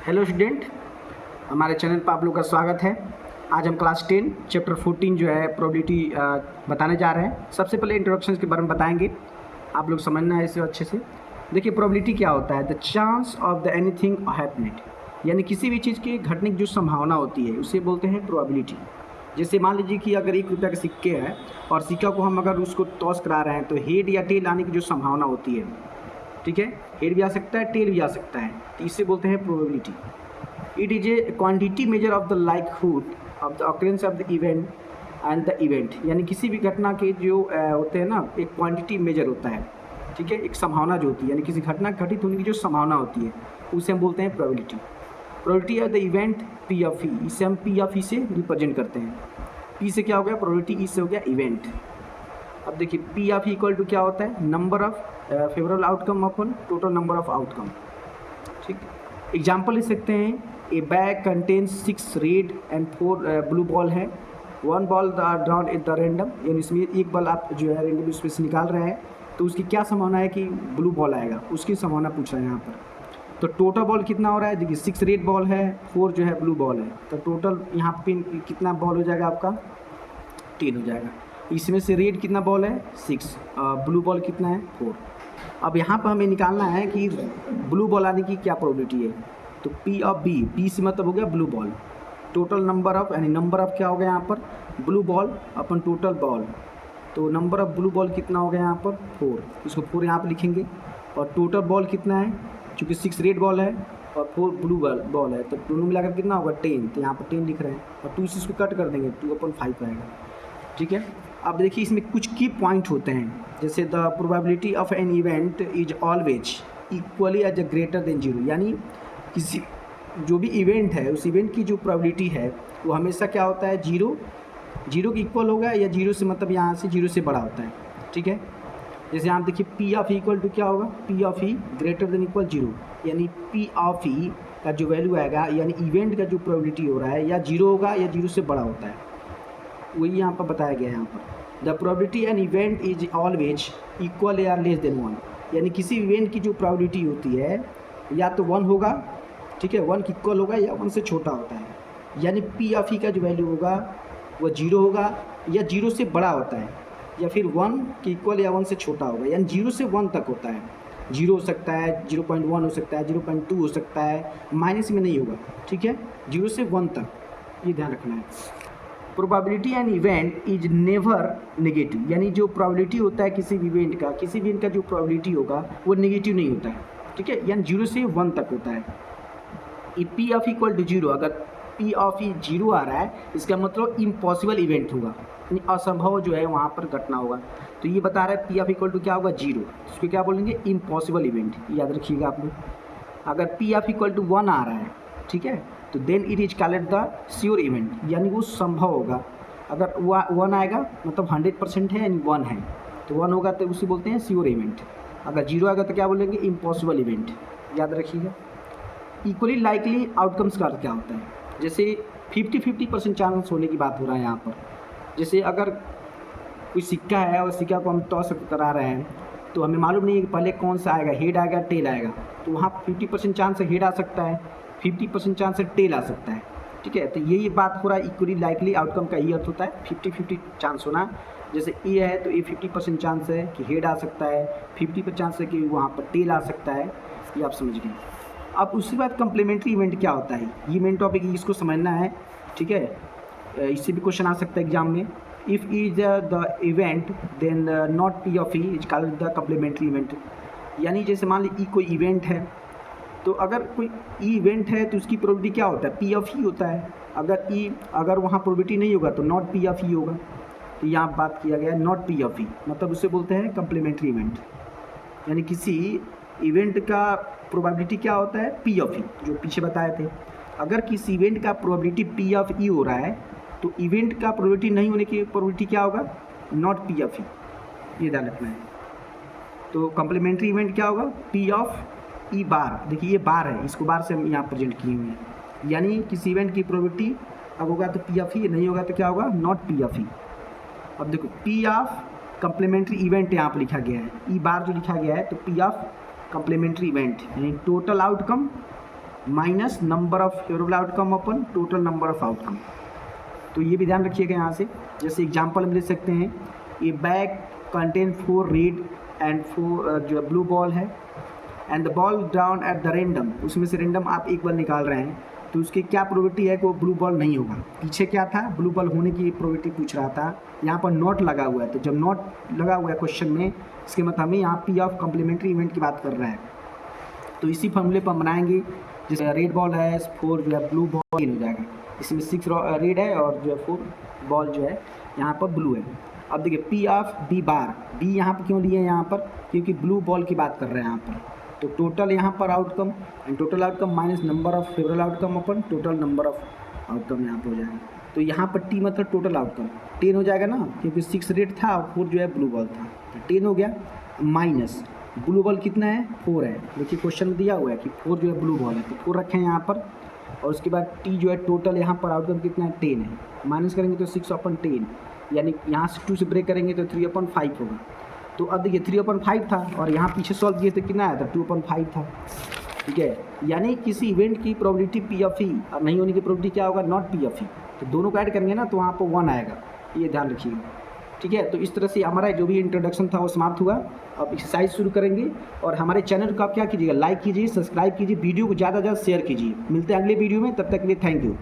Hello student, हमारे channel पर आप लोग का स्वागत है। आज हम क्लास 10 चैप्टर 14 जो है प्रोबेबिलिटी बताने जा रहे हैं। सबसे पहले इंट्रोडक्शन के बारे में बताएंगे, आप लोग समझना है इसे अच्छे से। देखिए, प्रोबेबिलिटी क्या होता है? The chance of the anything happening, यानी किसी भी चीज़ के घटने की जो संभावना होती है उसे बोलते हैं प्रोबेबिलिटी। जैसे मान लीजिए कि अगर 1 रुपये के सिक्के हैं और सिक्का को हम अगर उसको टॉस करा रहे हैं तो हेड या टेल आने की जो संभावना होती है, ठीक है, हेड भी आ सकता है, टेल भी आ सकता है, तो इसे बोलते हैं probability. It is a quantity measure of the likelihood of the occurrence of the event and the event, यानी किसी भी घटना के जो होते हैं ना, एक क्वांटिटी मेजर होता है, ठीक है, एक संभावना जो होती है, यानी किसी घटना घटित होने की जो संभावना होती है उसे हम बोलते हैं probability. Probability of the event P of E, इसे हम पी ऑफ ई से रिप्रेजेंट करते हैं। पी से क्या हो गया? प्रोबेबिलिटी। ई से हो गया इवेंट। अब देखिए, पी ऑफ इक्वल टू क्या होता है? Number of favourable outcome upon total number of outcome. ठीक, एग्जाम्पल ले सकते हैं, ए bag contains 6 red and 4 blue ball है। 1 ball drawn at the random, यानी इसमें एक बॉल आप जो है रैंडम उसमें से निकाल रहे हैं, तो उसकी क्या संभावना है कि ब्लू बॉल आएगा, उसकी संभावना पूछ रहे हैं यहाँ पर। तो टोटल बॉल कितना हो रहा है? देखिए, 6 रेड बॉल है, 4 जो है ब्लू बॉल है, तो टोटल यहाँ पे कितना बॉल हो जाएगा आपका? 10 हो जाएगा। इसमें से रेड कितना बॉल है? 6, ब्लू बॉल कितना है? 4। अब यहाँ पर हमें निकालना है कि ब्लू बॉल आने की क्या प्रोबेबिलिटी है। तो पी ऑफ बी, पी से मतलब हो गया blue ball, total number of, यानी नंबर ऑफ क्या हो गया यहाँ पर? ब्लू बॉल अपन टोटल बॉल, तो नंबर ऑफ ब्लू बॉल कितना हो गया यहाँ पर? 4, इसको 4 यहाँ पर लिखेंगे। और टोटल बॉल कितना है? चूँकि 6 रेड बॉल है और 4 ब्लू बॉल है, तो दोनों मिलाकर कितना होगा? 10, तो यहाँ पर 10 लिख रहे हैं, और 2 से इसको कट कर देंगे, 2/5 आएगा। ठीक है, अब देखिए इसमें कुछ की पॉइंट होते हैं, जैसे the probability of an event is always equally as a greater than 0, यानी किसी जो भी इवेंट है उस इवेंट की जो प्रोबेबिलिटी है वो हमेशा क्या होता है? 0 के इक्वल होगा, या 0 से मतलब यहाँ से 0 से बड़ा होता है। ठीक है, जैसे आप देखिए P of E equal to क्या होगा? P of E greater than equal 0, यानी पी ऑफ ई का जो वैल्यू आएगा, यानी इवेंट का जो प्रोबेबिलिटी हो रहा है, या 0 होगा या 0 से बड़ा होता है, वही यहाँ पर बताया गया है। यहाँ पर the probability N event is always equal या लेस देन 1, यानी किसी इवेंट की जो प्रोबेबिलिटी होती है या तो 1 होगा, ठीक है, 1 की इक्वल होगा, या 1 से छोटा होता है, यानी पी ऑफ ई का जो वैल्यू होगा वो 0 होगा या 0 से बड़ा होता है, या फिर 1 की इक्वल या 1 से छोटा होगा, यानी 0 से 1 तक होता है। 0 हो सकता है, 0.1 हो सकता है, 0.2 हो सकता है, माइनस में नहीं होगा। ठीक है, 0 से 1 तक, ये ध्यान रखना है। Probability and event is never negative, यानी जो प्रोबेबिलिटी होता है किसी भी इवेंट का, जो प्रोबेबिलिटी होगा वो नेगेटिव नहीं होता है। ठीक है, यानी 0 से 1 तक होता है। पी ऑफ इक्वल टू 0, अगर पी ऑफ ई 0 आ रहा है, इसका मतलब इम्पॉसिबल इवेंट होगा, यानी असंभव जो है वहाँ पर घटना होगा। तो ये बता रहा है पी ऑफ इक्वल टू क्या होगा? 0, उसको क्या बोलेंगे? इम्पॉसिबल इवेंट, याद रखिएगा आप लोग। अगर पी ऑफ इक्वल टू 1 आ रहा है, ठीक है, तो then it is called the sure event, यानी वो संभव होगा। अगर 1 आएगा मतलब 100% है, यानी 1 है, तो 1 होगा तो उसे बोलते हैं श्योर इवेंट। अगर 0 आएगा तो क्या बोलेंगे? इम्पॉसिबल इवेंट, याद रखिएगा। इक्वली लाइकली आउटकम्स का क्या होता है? जैसे 50-50% चांस होने की बात हो रहा है यहाँ पर। जैसे अगर कोई सिक्का है और सिक्का को हम टॉस करा रहे हैं, तो हमें मालूम नहीं है कि पहले कौन सा आएगा, हेड आएगा टेल आएगा, तो वहाँ 50% चांस है हेड आ सकता है, 50% चांस है टेल आ सकता है। ठीक है, तो यही बात हो रहा है, इक्वली लाइकली आउटकम का ये अर्थ होता है 50-50 चांस होना। जैसे ए है तो ये 50% चांस है कि हेड आ सकता है, 50% चांस है कि वहाँ पर टेल आ सकता है, ये आप समझ गए। अब उसके बाद कम्प्लीमेंट्री इवेंट क्या होता है, ये मेन टॉपिक, इसको समझना है। ठीक है, इससे भी क्वेश्चन आ सकता है एग्जाम में। If is the event then not P of E is called the complementary event, यानी जैसे मान लीजिए कोई इवेंट है, तो अगर कोई इवेंट है तो उसकी प्रोबेबिलिटी क्या होता है? पी ऑफ ई होता है। अगर वहाँ प्रोबेबिलिटी नहीं होगा तो नॉट पी ऑफ ई होगा, तो यहाँ बात किया गया है नॉट पी ऑफ ई, मतलब उसे बोलते हैं कम्प्लीमेंट्री इवेंट, यानी किसी इवेंट का प्रोबेबिलिटी क्या होता है? पी ऑफ ई, जो पीछे बताए थे। अगर किसी इवेंट का प्रोबेबिलिटी पी ऑफ ई हो रहा है, तो इवेंट का प्रोबेबिलिटी नहीं होने की प्रोबेबिलिटी क्या होगा? नॉट पी ऑफ ई, ये ध्यान रखना है। तो कम्प्लीमेंट्री इवेंट क्या होगा? पी ऑफ ई बार, देखिए ये बार है, इसको बार से हम यहाँ प्रेजेंट किए हुए हैं, यानी किसी इवेंट की प्रोबेबिलिटी अब होगा तो पी ऑफ ई, नहीं होगा तो क्या होगा? नॉट पी ऑफ ई। अब देखो पी ऑफ कम्प्लीमेंट्री इवेंट यहाँ पर लिखा गया है, ई बार जो लिखा गया है, तो पी ऑफ कम्प्लीमेंट्री इवेंट यानी total outcome minus number of favourable outcome upon total number of outcome. तो ये भी ध्यान रखिएगा यहाँ से। जैसे एग्जांपल हम ले सकते हैं, ए बैग कंटेन 4 रेड एंड 4 जो ब्लू बॉल है, and the ball down at the random, उसमें से रेंडम आप एक बार निकाल रहे हैं, तो उसकी क्या प्रोबेबिलिटी है कि वो ब्लू बॉल नहीं होगा। पीछे क्या था, ब्लू बॉल होने की प्रोबेबिलिटी पूछ रहा था, यहाँ पर नॉट लगा हुआ है। तो जब नॉट लगा हुआ है क्वेश्चन में, इसके मतलब हमें यहाँ पी ऑफ कम्प्लीमेंट्री इवेंट की बात कर रहा है। तो इसी फॉर्मूले पर बनाएंगे, जैसे रेड बॉल है 4 जो है ब्लू बॉल हो जाएगा, इसमें 6 रेड है और जो है 4 बॉल जो है यहाँ पर ब्लू है। अब देखिए P of B bar, B यहाँ पर क्यों लिए हैं यहाँ पर, क्योंकि ब्लू बॉल की बात कर रहे हैं यहाँ पर। तो टोटल यहाँ पर outcome and total outcome minus number of favourable outcome upon total number of outcome यहाँ पर हो जाएगा। तो यहाँ पर टी मतलब टोटल आउटकम 10 हो जाएगा ना, क्योंकि 6 रेड था और 4 जो है ब्लू बॉल था, तो 10 हो गया। माइनस ब्लू बॉल कितना है, 4 है, देखिए क्वेश्चन में दिया हुआ है कि 4 जो है ब्लू बॉल है, तो 4 रखें यहाँ पर। और उसके बाद टी जो है टोटल यहाँ पर आउटकम कितना है, 10 है। माइनस करेंगे तो 6/10, यानी यहाँ से 2 से ब्रेक करेंगे तो 3/5 होगा। तो अब देखिए 3/5 था और यहाँ पीछे सॉल्व किए थे कितना आया था, 2/5 था। ठीक है, यानी किसी इवेंट की प्रोबेबिलिटी पी ऑफ ई और नहीं होने की प्रोबेबिलिटी क्या होगा, नॉट पी ऑफ ई। तो दोनों को ऐड करेंगे ना तो वहाँ पर 1 आएगा, ये ध्यान रखिएगा। ठीक है, तो इस तरह से हमारा जो भी इंट्रोडक्शन था वो समाप्त हुआ। अब एक्सरसाइज शुरू करेंगे। और हमारे चैनल को आप क्या कीजिएगा, लाइक कीजिए, सब्सक्राइब कीजिए, वीडियो को ज़्यादा से ज़्यादा शेयर कीजिए। मिलते हैं अगले वीडियो में, तब तक के लिए थैंक यू।